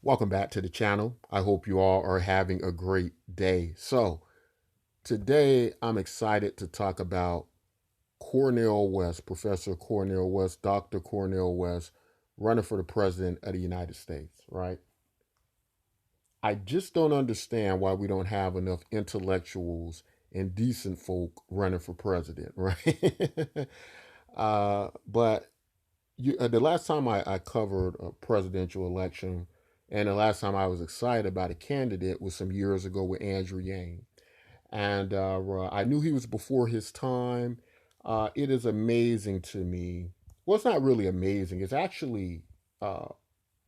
Welcome back to the channel. I hope you all are having a great day. So, today I'm excited to talk about Cornel West, Professor Cornel West, Dr. Cornel West, running for the president of the United States, right? I just don't understand why we don't have enough intellectuals and decent folk running for president, right? But the last time I covered a presidential election and the last time I was excited about a candidate was some years ago with Andrew Yang. And I knew he was before his time. It is amazing to me. Well, it's not really amazing. It's actually uh,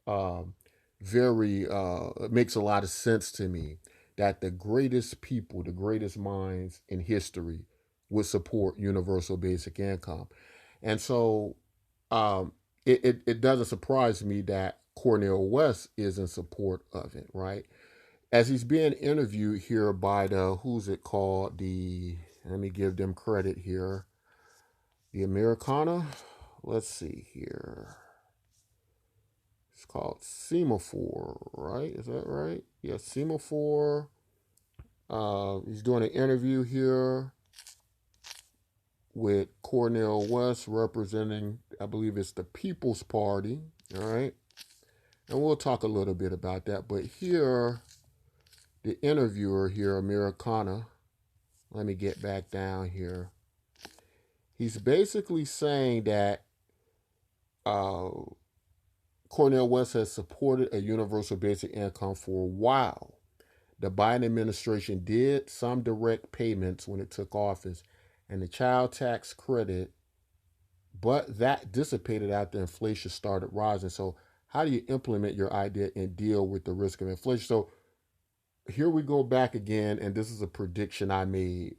um it makes a lot of sense to me that the greatest people, the greatest minds in history would support universal basic income. And so um, it doesn't surprise me that Cornel West is in support of it, right? As he's being interviewed here by who's it called? Let me give them credit here. The Americana. Let's see here. It's called Semaphore, right? Is that right? Yeah, Semaphore. He's doing an interview here with Cornel West representing, I believe it's the People's Party, all right? And we'll talk a little bit about that. But here, the interviewer here, Americana, let me get back down here. He's basically saying that uh, Cornel West has supported a universal basic income for a while. The Biden administration did some direct payments when it took office and the child tax credit, but that dissipated after inflation started rising. So, how do you implement your idea and deal with the risk of inflation? So, here we go back again, and this is a prediction I made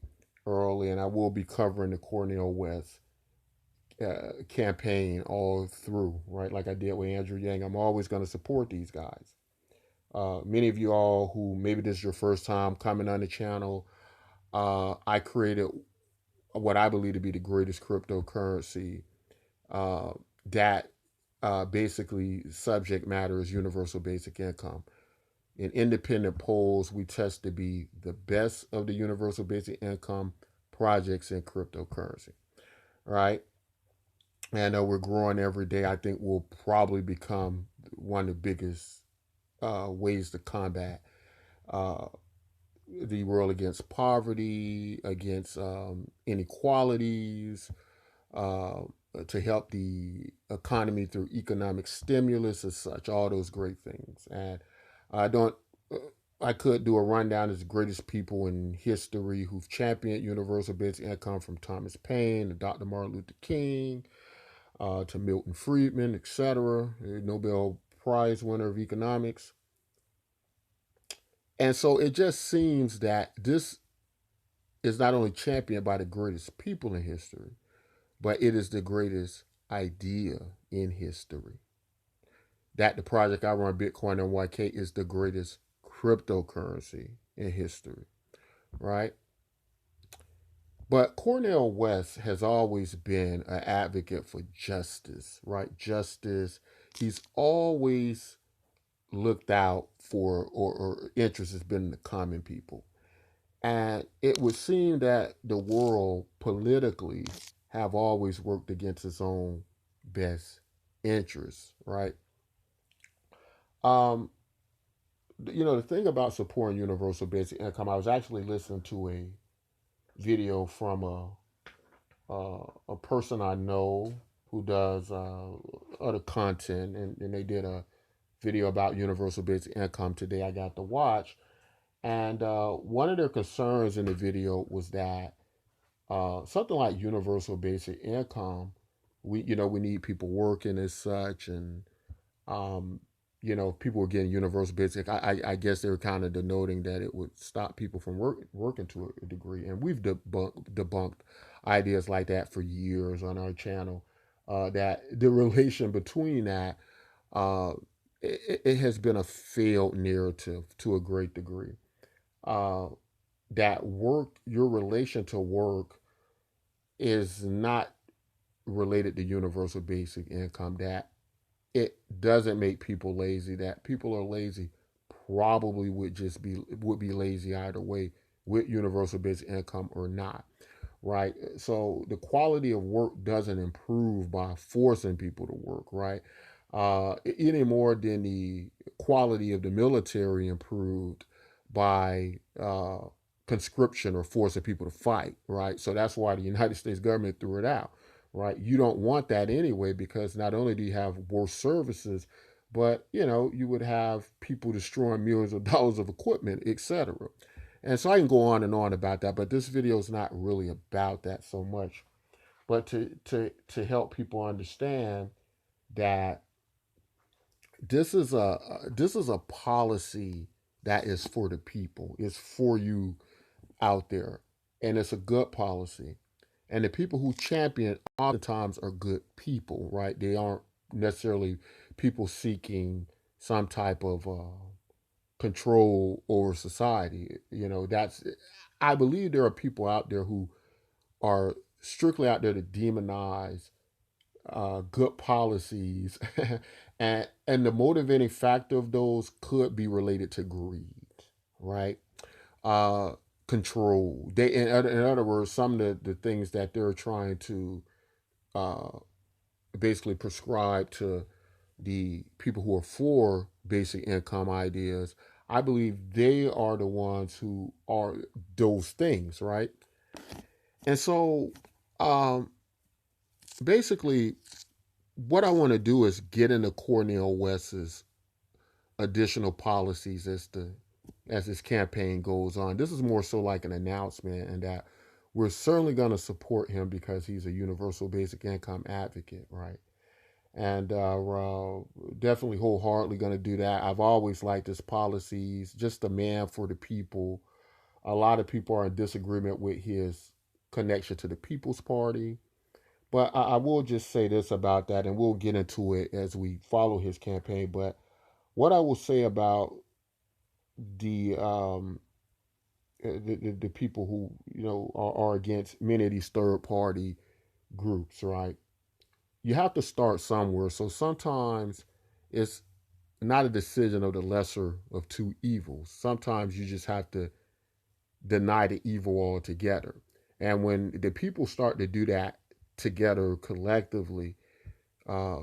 early, and I will be covering the Cornel West campaign all through, right? Like I did with Andrew Yang. I'm always going to support these guys. Many of you all who maybe this is your first time coming on the channel, I created what I believe to be the greatest cryptocurrency uh, that basically subject matter is universal basic income. In independent polls, we test to be the best of the universal basic income projects in cryptocurrency, right? And we're growing every day. I think we'll probably become one of the biggest ways to combat uh, the world against poverty, against inequalities, uh, to help the economy through economic stimulus and such, all those great things. And I don't, I could do a rundown of the greatest people in history who've championed universal basic income, from Thomas Paine to Dr. Martin Luther King to Milton Friedman, etc., Nobel Prize winner of economics. And so it just seems that this is not only championed by the greatest people in history, but it is the greatest idea in history. That the project I run, Bitcoin and YK, is the greatest cryptocurrency in history, right? But Cornel West has always been an advocate for justice, right? Justice. He's always looked out for, or interest has been in the common people. And it would seem that the world politically have always worked against its own best interests, right? Um, the thing about supporting universal basic income, I was actually listening to a video from a person I know who does other content, and they did a video about universal basic income today. I got to watch, and one of their concerns in the video was that something like universal basic income, we need people working as such, and um, people were getting universal basic. I guess they were kind of denoting that it would stop people from working to a degree, and we've debunked ideas like that for years on our channel. That the relation between that, uh, it has been a failed narrative to a great degree. Uh, that your relation to work is not related to universal basic income. That it doesn't make people lazy. That people are lazy probably would be lazy either way, with universal basic income or not, right? So the quality of work doesn't improve by forcing people to work, right? Any more than the quality of the military improved by conscription or forcing people to fight, right? So that's why the United States government threw it out, right? You don't want that anyway, because not only do you have worse services, but you would have people destroying millions of dollars of equipment, etc. And so I can go on about that, but this video is not really about that so much, but to help people understand that this is a policy that is for the people. It's for you out there, and it's a good policy. And the people who champion it oftentimes are good people, right? They aren't necessarily people seeking some type of control over society. That's I believe there are people out there who are strictly out there to demonize good policies, and the motivating factor of those could be related to greed, right? Uh, Control. In other words, some of the things that they're trying to uh, basically prescribe to the people who are for basic income ideas. I believe they are the ones who are those things, right? And so, um, basically, what I want to do is get into Cornel West's additional policies as this campaign goes on. This is more so like an announcement, and that we're certainly going to support him because he's a universal basic income advocate, right? And definitely wholeheartedly going to do that. I've always liked his policies, just a man for the people. A lot of people are in disagreement with his connection to the People's Party. But I will just say this about that, and we'll get into it as we follow his campaign. But what I will say about the the people who are against many of these third party groups, right? You have to start somewhere. So sometimes it's not a decision of the lesser of two evils. Sometimes you just have to deny the evil altogether. And when the people start to do that together collectively, uh,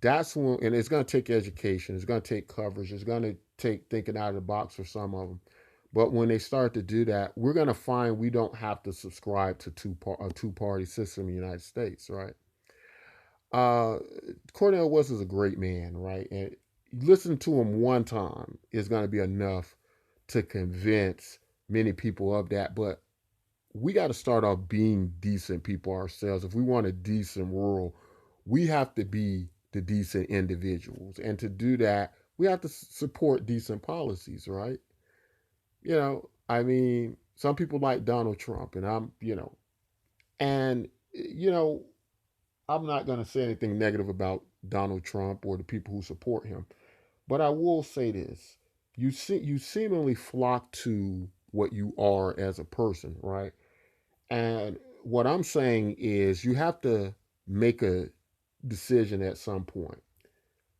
that's when, and it's going to take education, it's going to take coverage, it's going to take thinking out of the box for some of them. But when they start to do that, we're going to find we don't have to subscribe to a two party system in the United States, right? Uh, Cornel West is a great man, right? And listen to him one time is going to be enough to convince many people of that. But we got to start off being decent people ourselves. If we want a decent world, we have to be the decent individuals. And to do that, we have to support decent policies, right? I mean, some people like Donald Trump, and and, you know, I'm not going to say anything negative about Donald Trump or the people who support him. But I will say this. You seemingly flock to what you are as a person, right? And what I'm saying is you have to make a decision at some point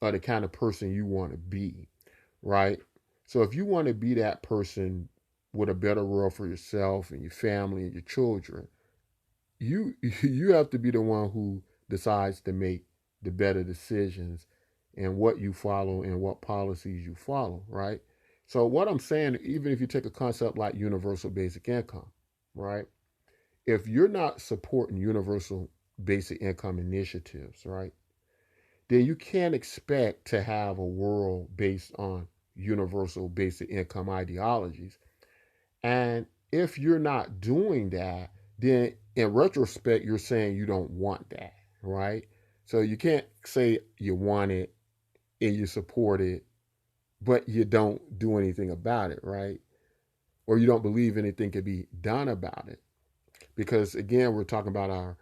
of the kind of person you want to be, right? So if you want to be that person with a better world for yourself and your family and your children, you you have to be the one who decides to make the better decisions and what you follow and what policies you follow, right? So what I'm saying, even if you take a concept like universal basic income, right? If you're not supporting universal basic income initiatives, right, then you can't expect to have a world based on universal basic income ideologies. And if you're not doing that, then in retrospect, you're saying you don't want that, right? So you can't say you want it and you support it, but you don't do anything about it, right? Or you don't believe anything can be done about it. Because again, we're talking about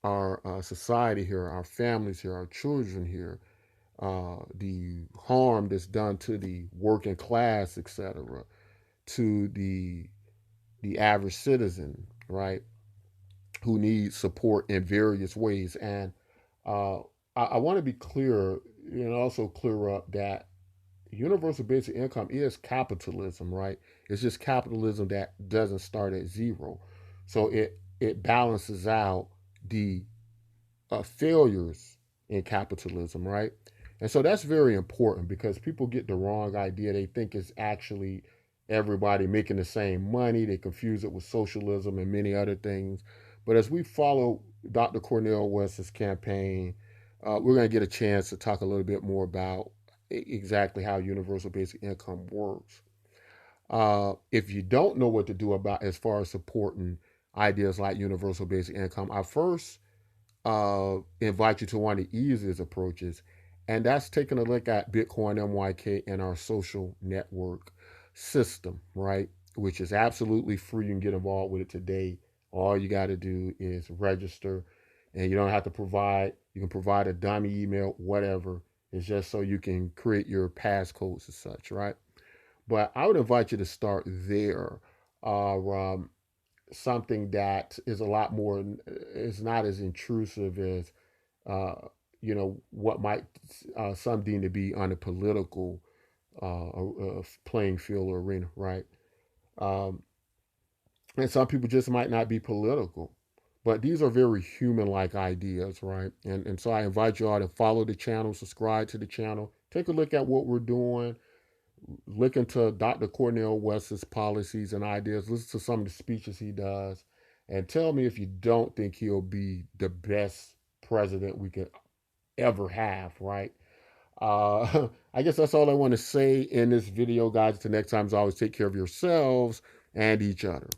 our society here, our families here, our children here, the harm that's done to the working class, etc., to the average citizen, right, who needs support in various ways. And uh, I want to be clear. also clear up that universal basic income is capitalism, right? It's just capitalism that doesn't start at zero. So it balances out the failures in capitalism, right? And so that's very important because people get the wrong idea. They think it's actually everybody making the same money. They confuse it with socialism and many other things. But as we follow Dr. Cornel West's campaign, we're going to get a chance to talk a little bit more about exactly how universal basic income works. If you don't know what to do about as far as supporting ideas like universal basic income, I first invite you to one of the easiest approaches, and that's taking a look at Bitcoin MYK and our social network system, right? Which is absolutely free. You can get involved with it today. All you got to do is register, and you don't have to provide. You can provide a dummy email, whatever. It's just so you can create your passcodes and such, right? But I would invite you to start there. Something that is a lot more is not as intrusive as what might some deem to be on a political playing field or arena, right? um, and some people just might not be political, but these are very human-like ideas, right? And so I invite you all to follow the channel, subscribe to the channel, take a look at what we're doing, look into Dr. Cornel West's policies and ideas, listen to some of the speeches he does, and tell me if you don't think he'll be the best president we could ever have, right? I guess that's all I want to say in this video, guys. Until next time, as always, take care of yourselves and each other.